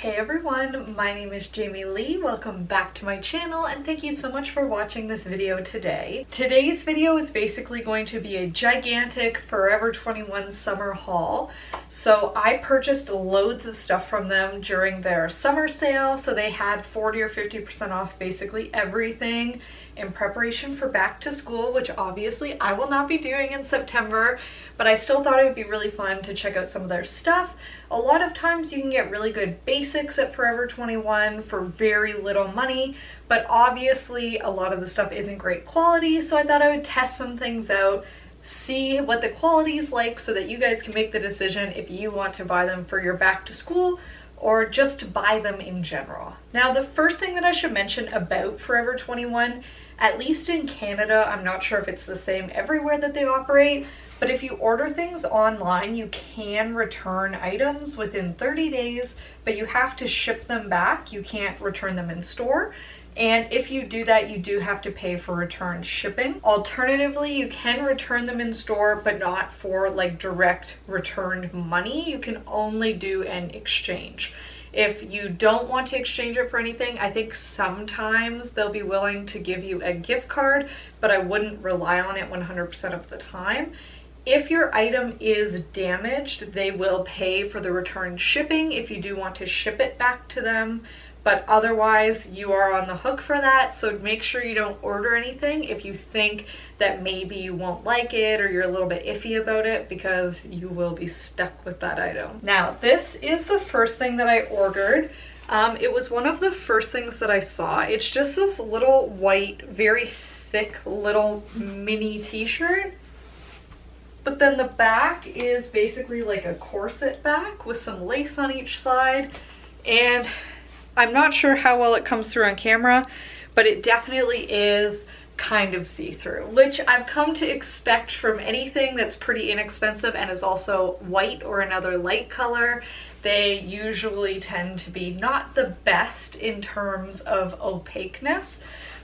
Hey everyone, my name is Jamie Lee. Welcome back to my channel and thank you so much for watching this video today. Today's video is basically going to be a gigantic Forever 21 summer haul. So I purchased loads of stuff from them during their summer sale. So they had 40 or 50% off basically everything in preparation for back to school, which obviously I will not be doing in September, but I still thought it would be really fun to check out some of their stuff. A lot of times you can get really good basics at Forever 21 for very little money, but obviously a lot of the stuff isn't great quality, so I thought I would test some things out, see what the quality is like so that you guys can make the decision if you want to buy them for your back to school or just to buy them in general. Now, the first thing that I should mention about Forever 21, at least in Canada, I'm not sure if it's the same everywhere that they operate, but if you order things online, you can return items within 30 days, but you have to ship them back. You can't return them in store. And if you do that, you do have to pay for return shipping. Alternatively, you can return them in store, but not for like direct returned money. You can only do an exchange. If you don't want to exchange it for anything, I think sometimes they'll be willing to give you a gift card, but I wouldn't rely on it 100% of the time. If your item is damaged, they will pay for the return shipping if you do want to ship it back to them. But otherwise, you are on the hook for that. So make sure you don't order anything if you think that maybe you won't like it or you're a little bit iffy about it, because you will be stuck with that item. Now, this is the first thing that I ordered. It was one of the first things that I saw. It's just this little white, very thick little mini t-shirt. But then the back is basically like a corset back with some lace on each side. And I'm not sure how well it comes through on camera, but it definitely is kind of see-through, which I've come to expect from anything that's pretty inexpensive and is also white or another light color. They usually tend to be not the best in terms of opaqueness,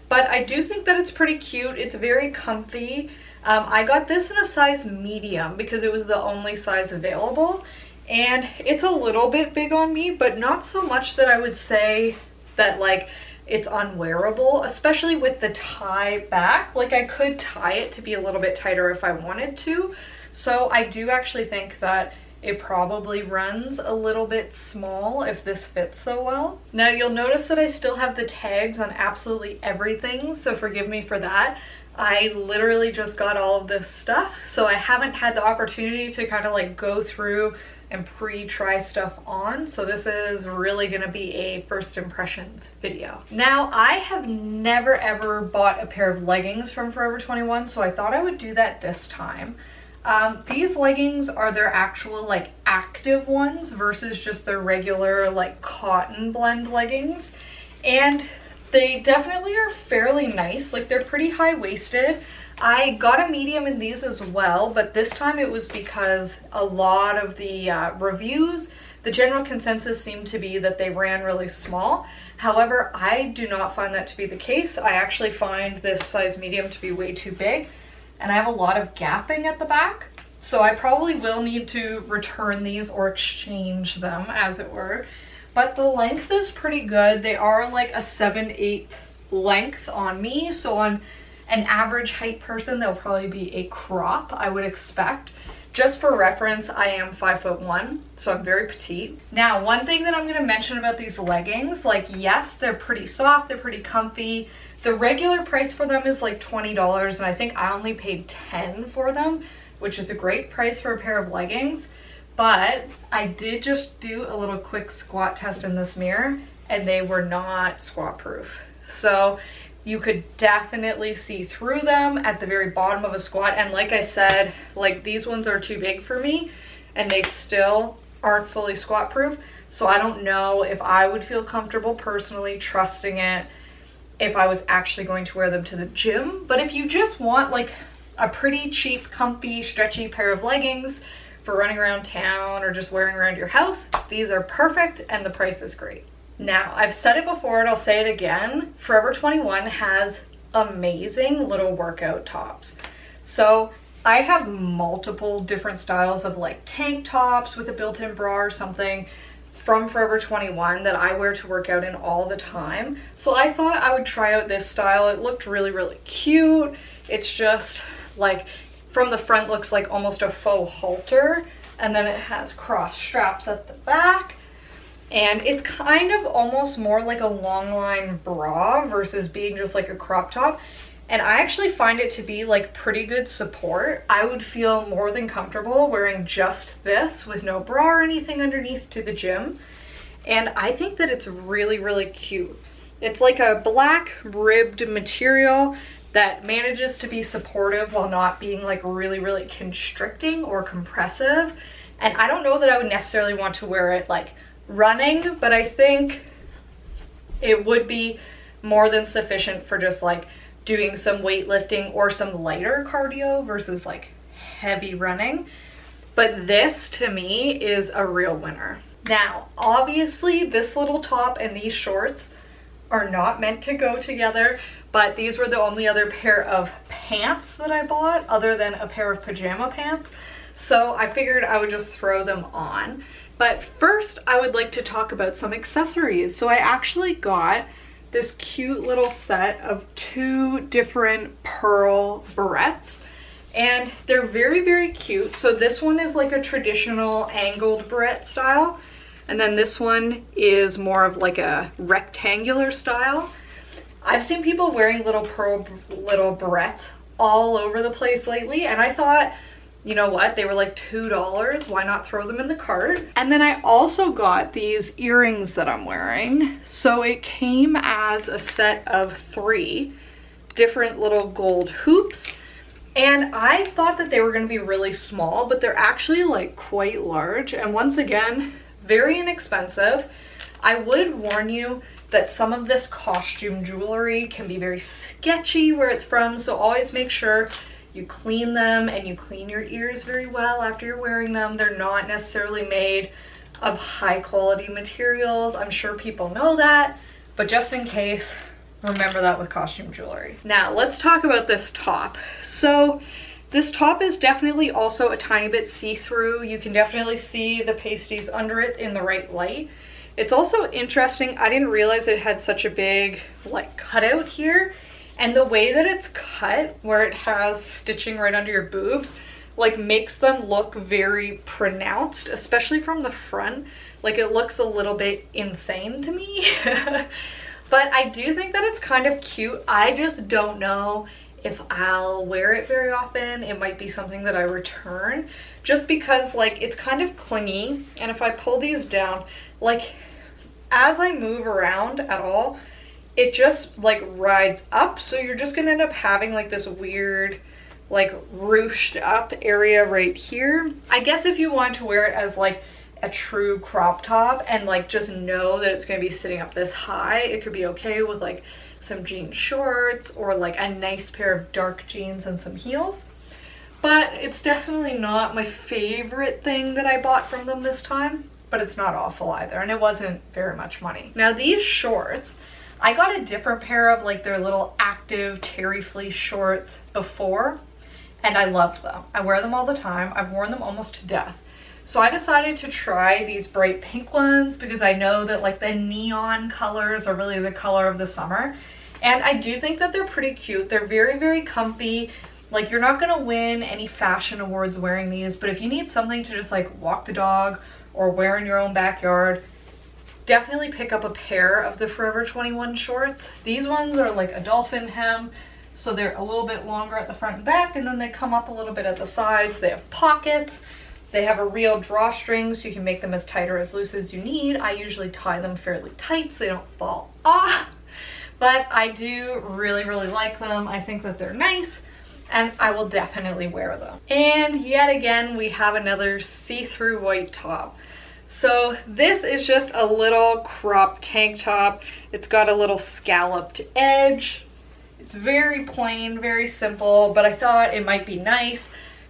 but I do think that it's pretty cute. It's very comfy. I got this in a size medium because it was the only size available. And it's a little bit big on me, but not so much that I would say that like it's unwearable, especially with the tie back. Like I could tie it to be a little bit tighter if I wanted to. So I do actually think that it probably runs a little bit small if this fits so well. Now you'll notice that I still have the tags on absolutely everything, so forgive me for that. I literally just got all of this stuff, so I haven't had the opportunity to kind of like go through and pre-try stuff on, so this is really gonna be a first impressions video. Now, I have never ever bought a pair of leggings from Forever 21, so I thought I would do that this time. These leggings are their actual like active ones versus just their regular like cotton blend leggings, and they definitely are fairly nice. Like they're pretty high-waisted. I got a medium in these as well, but this time it was because a lot of the reviews, the general consensus seemed to be that they ran really small. However, I do not find that to be the case. I actually find this size medium to be way too big, and I have a lot of gapping at the back. So I probably will need to return these or exchange them, as it were. But the length is pretty good. They are like a 7/8 length on me, so on an average height person, they'll probably be a crop, I would expect. Just for reference, I am 5'1", so I'm very petite. Now, one thing that I'm gonna mention about these leggings, like yes, they're pretty soft, they're pretty comfy. The regular price for them is like $20, and I think I only paid $10 for them, which is a great price for a pair of leggings. But I did just do a little quick squat test in this mirror, and they were not squat proof. So you could definitely see through them at the very bottom of a squat. And like I said, like these ones are too big for me and they still aren't fully squat proof. So I don't know if I would feel comfortable personally trusting it if I was actually going to wear them to the gym. But if you just want like a pretty cheap, comfy, stretchy pair of leggings for running around town or just wearing around your house, these are perfect and the price is great. Now, I've said it before and I'll say it again, Forever 21 has amazing little workout tops. So I have multiple different styles of like tank tops with a built-in bra or something. from Forever 21 that I wear to work out in all the time. So I thought I would try out this style. It looked really, really cute. It's just like, from the front looks like almost a faux halter, and then it has cross straps at the back. And it's kind of almost more like a long line bra versus being just like a crop top. And I actually find it to be like pretty good support. I would feel more than comfortable wearing just this with no bra or anything underneath to the gym. And I think that it's really, really cute. It's like a black ribbed material that manages to be supportive while not being like really, really constricting or compressive. And I don't know that I would necessarily want to wear it like running, but I think it would be more than sufficient for just like doing some weightlifting or some lighter cardio versus like heavy running. But this to me is a real winner. Now, obviously this little top and these shorts are not meant to go together, but these were the only other pair of pants that I bought other than a pair of pajama pants. So I figured I would just throw them on. But first I would like to talk about some accessories. So I actually got this cute little set of 2 different pearl barrettes, and they're very, very cute. So this one is like a traditional angled barrette style, and then this one is more of like a rectangular style. I've seen people wearing little barrettes all over the place lately, and I thought, you know what, they were like $2, why not throw them in the cart? And then I also got these earrings that I'm wearing. So it came as a set of 3 different little gold hoops, and I thought that they were going to be really small, but they're actually like quite large, and once again, very inexpensive. I would warn you that some of this costume jewelry can be very sketchy where it's from, so always make sure you clean them and you clean your ears very well after you're wearing them. They're not necessarily made of high quality materials. I'm sure people know that, but just in case, remember that with costume jewelry. Now let's talk about this top. So this top is definitely also a tiny bit see-through. You can definitely see the pasties under it in the right light. It's also interesting, I didn't realize it had such a big like cutout here. And the way that it's cut, where it has stitching right under your boobs, like makes them look very pronounced, especially from the front. Like it looks a little bit insane to me. But I do think that it's kind of cute. I just don't know if I'll wear it very often. It might be something that I return, just because like it's kind of clingy. And if I pull these down, like as I move around at all, it just like rides up, so you're just gonna end up having like this weird like ruched up area right here. I guess if you want to wear it as like a true crop top and like just know that it's gonna be sitting up this high, it could be okay with like some jean shorts or like a nice pair of dark jeans and some heels. But it's definitely not my favorite thing that I bought from them this time, but it's not awful either, and it wasn't very much money. Now these shorts, I got a different pair of like their little active terry fleece shorts before, and I loved them. I wear them all the time. I've worn them almost to death. So I decided to try these bright pink ones because I know that like the neon colors are really the color of the summer. And I do think that they're pretty cute. They're very, very comfy. Like you're not gonna win any fashion awards wearing these, but if you need something to just like walk the dog or wear in your own backyard, definitely pick up a pair of the Forever 21 shorts. These ones are like a dolphin hem, so they're a little bit longer at the front and back, and then they come up a little bit at the sides. They have pockets. They have a real drawstring, so you can make them as tight or as loose as you need. I usually tie them fairly tight so they don't fall off, but I do really, really like them. I think that they're nice, and I will definitely wear them. And yet again, we have another see-through white top. So this is just a little crop tank top. It's got a little scalloped edge. It's very plain, very simple, but I thought it might be nice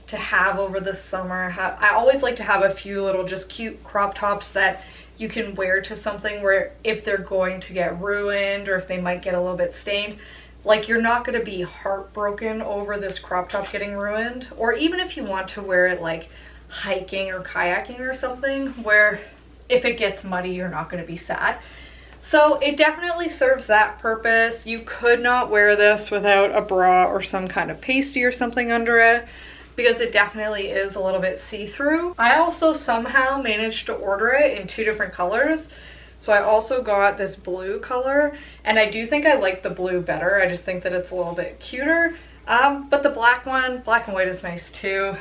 to have over the summer. I always like to have a few little just cute crop tops that you can wear to something where if they're going to get ruined or if they might get a little bit stained, like you're not going to be heartbroken over this crop top getting ruined. Or even if you want to wear it like hiking or kayaking or something, where if it gets muddy, you're not going to be sad. So it definitely serves that purpose. You could not wear this without a bra or some kind of pasty or something under it, because it definitely is a little bit see-through. I also somehow managed to order it in 2 different colors. So I also got this blue color, and I do think I like the blue better. I just think that it's a little bit cuter. But the black one, black and white, is nice too.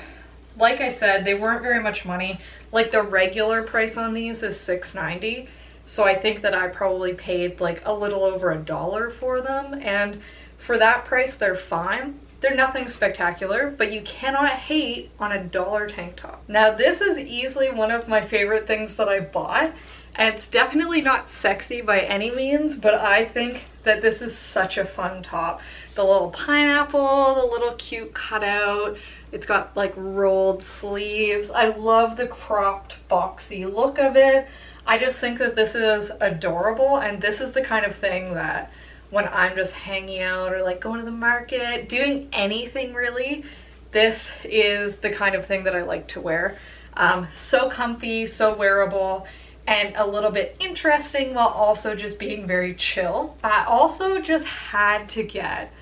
Like I said, they weren't very much money. Like the regular price on these is $6.90. So I think that I probably paid like a little over $1 for them. And for that price, they're fine. They're nothing spectacular, but you cannot hate on a $1 tank top. Now this is easily one of my favorite things that I bought. And it's definitely not sexy by any means, but I think that this is such a fun top. The little pineapple, the little cute cutout. It's got like rolled sleeves. I love the cropped boxy look of it. I just think that this is adorable, and this is the kind of thing that when I'm just hanging out or like going to the market, doing anything really, this is the kind of thing that I like to wear. So comfy, so wearable, and a little bit interesting while also just being very chill. I also just had to get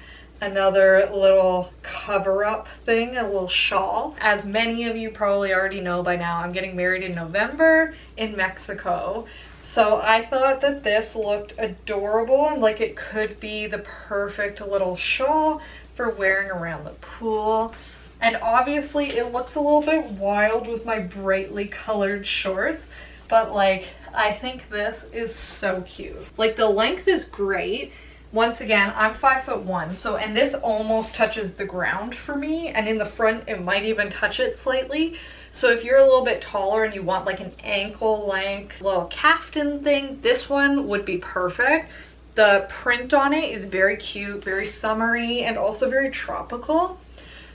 another little cover-up thing, a little shawl. As many of you probably already know by now, I'm getting married in November in Mexico. So I thought that this looked adorable and like it could be the perfect little shawl for wearing around the pool. And obviously it looks a little bit wild with my brightly colored shorts, but like I think this is so cute. Like the length is great. Once again, I'm 5'1", so, and this almost touches the ground for me, and in the front it might even touch it slightly. So if you're a little bit taller and you want like an ankle length little caftan thing, this one would be perfect. The print on it is very cute, very summery, and also very tropical.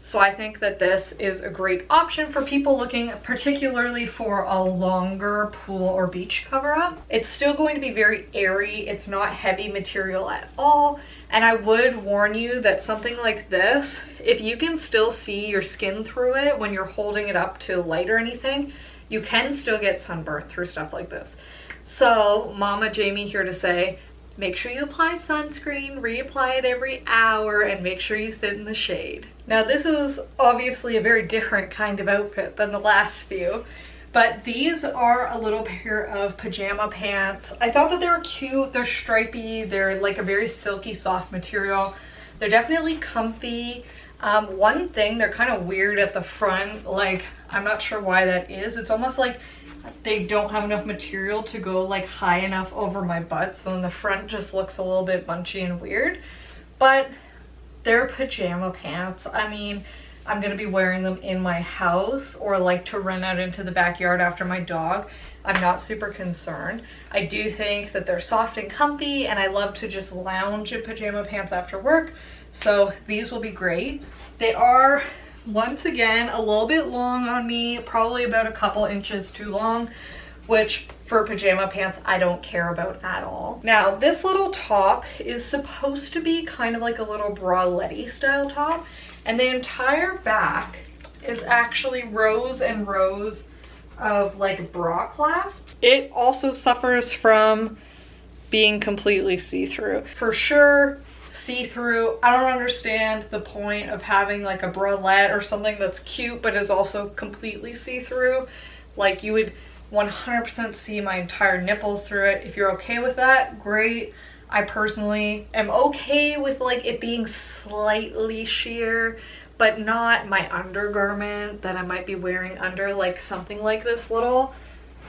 So I think that this is a great option for people looking particularly for a longer pool or beach cover up. It's still going to be very airy. It's not heavy material at all. And I would warn you that something like this, if you can still see your skin through it when you're holding it up to light or anything, you can still get sunburnt through stuff like this. So Mama Jamie here to say, make sure you apply sunscreen, reapply it every hour, and make sure you sit in the shade. Now this is obviously a very different kind of outfit than the last few, but these are a little pair of pajama pants. I thought that they were cute. They're stripy. They're like a very silky, soft material. They're definitely comfy. One thing, they're kind of weird at the front. Like, I'm not sure why that is. It's almost like they don't have enough material to go like high enough over my butt, so then the front just looks a little bit bunchy and weird. But they're pajama pants. I mean, I'm gonna be wearing them in my house or like to run out into the backyard after my dog. I'm not super concerned. I do think that they're soft and comfy, and I love to just lounge in pajama pants after work, so these will be great. They are, once again, a little bit long on me, probably about a couple inches too long, which for pajama pants I don't care about at all. Now this little top is supposed to be kind of like a little bralette style top, and the entire back is actually rows and rows of like bra clasps. It also suffers from being completely see-through. For sure, see-through. I don't understand the point of having like a bralette or something that's cute but is also completely see-through. Like, you would 100% see my entire nipples through it. If you're okay with that, great. I personally am okay with like it being slightly sheer, but not my undergarment that I might be wearing under like something like this little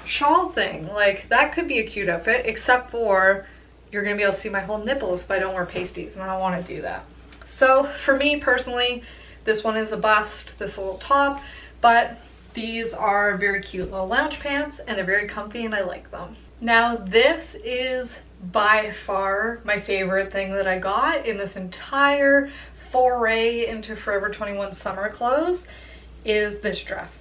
shawl thing. Like, that could be a cute outfit, except for you're gonna be able to see my whole nipples if I don't wear pasties, and I don't want to do that. So for me personally, this one is a bust, this little top, but these are very cute little lounge pants, and they're very comfy, and I like them. Now this is by far my favorite thing that I got in this entire foray into Forever 21 summer clothes, is this dress.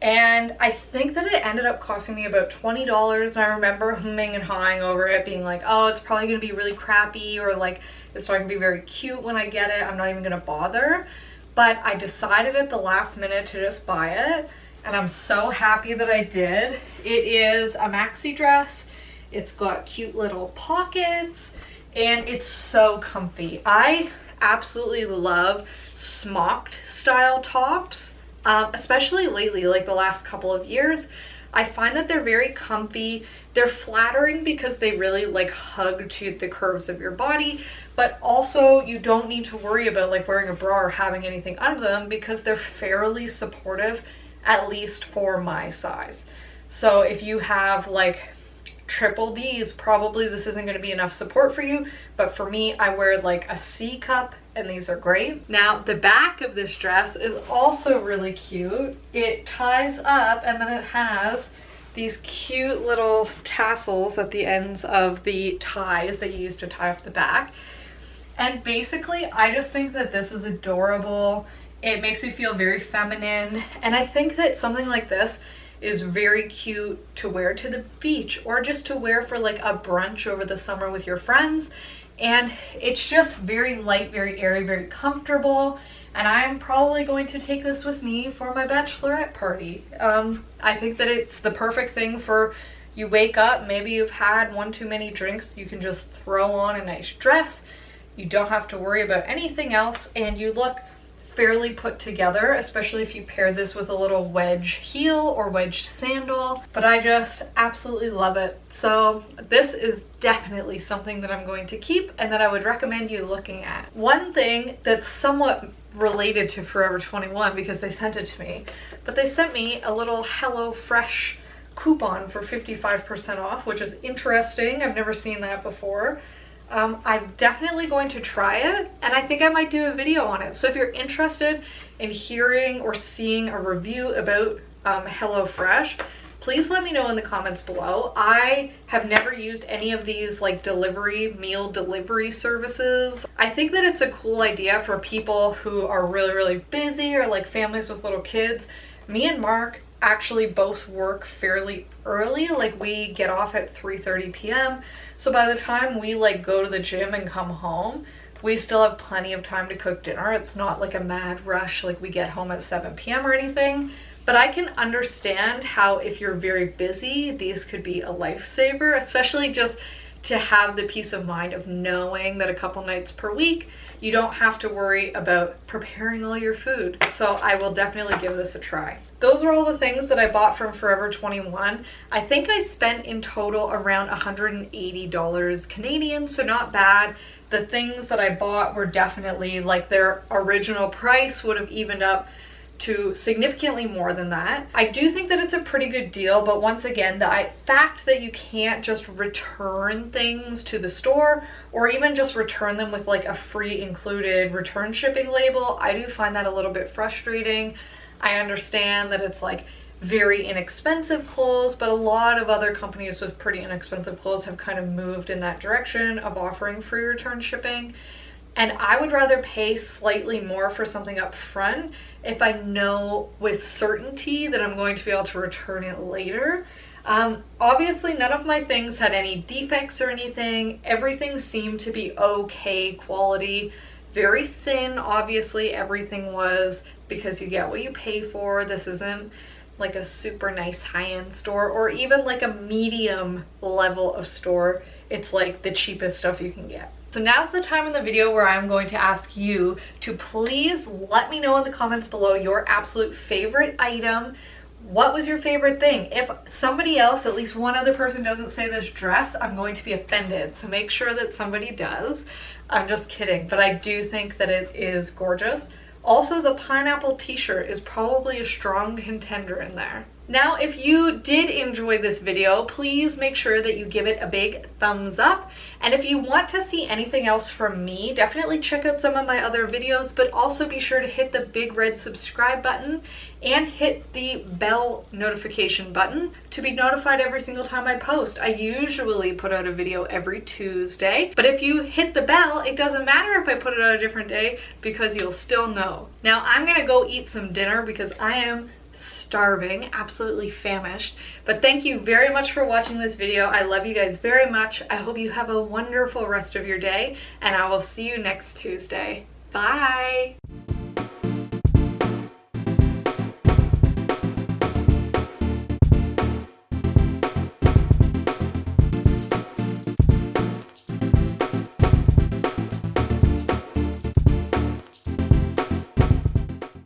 And I think that it ended up costing me about $20, and I remember humming and hawing over it, being like, oh, it's probably gonna be really crappy, or like it's not gonna be very cute when I get it, I'm not even gonna bother. But I decided at the last minute to just buy it, and I'm so happy that I did. It is a maxi dress. It's got cute little pockets and it's so comfy. I absolutely love smocked style tops, especially lately, like the last couple of years. I find that they're very comfy. They're flattering because they really like hug to the curves of your body, but also you don't need to worry about like wearing a bra or having anything under them because they're fairly supportive, at least for my size. So if you have like triple D's, probably this isn't going to be enough support for you, but for me, I wear like a C cup and these are great. Now the back of this dress is also really cute. It ties up and then it has these cute little tassels at the ends of the ties that you use to tie up the back. And basically, I just think that this is adorable. It makes me feel very feminine, and I think that something like this is very cute to wear to the beach or just to wear for like a brunch over the summer with your friends. And it's just very light, very airy, very comfortable. And I'm probably going to take this with me for my bachelorette party. I think that it's the perfect thing for you wake up, maybe you've had one too many drinks, you can just throw on a nice dress. You don't have to worry about anything else and you look fairly put together, especially if you pair this with a little wedge heel or wedge sandal. But I just absolutely love it. So this is definitely something that I'm going to keep and that I would recommend you looking at. One thing that's somewhat related to Forever 21 because they sent it to me, but they sent me a little Hello Fresh coupon for 55% off, which is interesting. I've never seen that before. I'm definitely going to try it and I think I might do a video on it. So if you're interested in hearing or seeing a review about HelloFresh, please let me know in the comments below. I have never used any of these like meal delivery services. I think that it's a cool idea for people who are really, really busy or like families with little kids. Me and Mark actually both work fairly early, like we get off at 3:30 p.m. So by the time we like go to the gym and come home, we still have plenty of time to cook dinner. It's not like a mad rush, like we get home at 7 p.m. or anything. But I can understand how if you're very busy, these could be a lifesaver, especially just to have the peace of mind of knowing that a couple nights per week, you don't have to worry about preparing all your food. So I will definitely give this a try. Those are all the things that I bought from Forever 21. I think I spent in total around $180 Canadian, so not bad. The things that I bought were definitely like their original price would have evened up to significantly more than that. I do think that it's a pretty good deal, but once again, the fact that you can't just return things to the store or even just return them with like a free included return shipping label, I do find that a little bit frustrating. I understand that it's like very inexpensive clothes, but a lot of other companies with pretty inexpensive clothes have kind of moved in that direction of offering free return shipping. And I would rather pay slightly more for something up front if I know with certainty that I'm going to be able to return it later. Obviously, none of my things had any defects or anything. Everything seemed to be okay quality. Very thin, obviously, everything was, because you get what you pay for. This isn't like a super nice high-end store or even like a medium level of store. It's like the cheapest stuff you can get. So now's the time in the video where I'm going to ask you to please let me know in the comments below your absolute favorite item. What was your favorite thing? If somebody else, at least one other person, doesn't say this dress, I'm going to be offended. So make sure that somebody does. I'm just kidding, but I do think that it is gorgeous. Also, the pineapple t-shirt is probably a strong contender in there. Now, if you did enjoy this video, please make sure that you give it a big thumbs up. And if you want to see anything else from me, definitely check out some of my other videos, but also be sure to hit the big red subscribe button and hit the bell notification button to be notified every single time I post. I usually put out a video every Tuesday, but if you hit the bell, it doesn't matter if I put it out a different day because you'll still know. Now, I'm gonna go eat some dinner because I am starving, absolutely famished. But thank you very much for watching this video. I love you guys very much. I hope you have a wonderful rest of your day, and I will see you next Tuesday. Bye!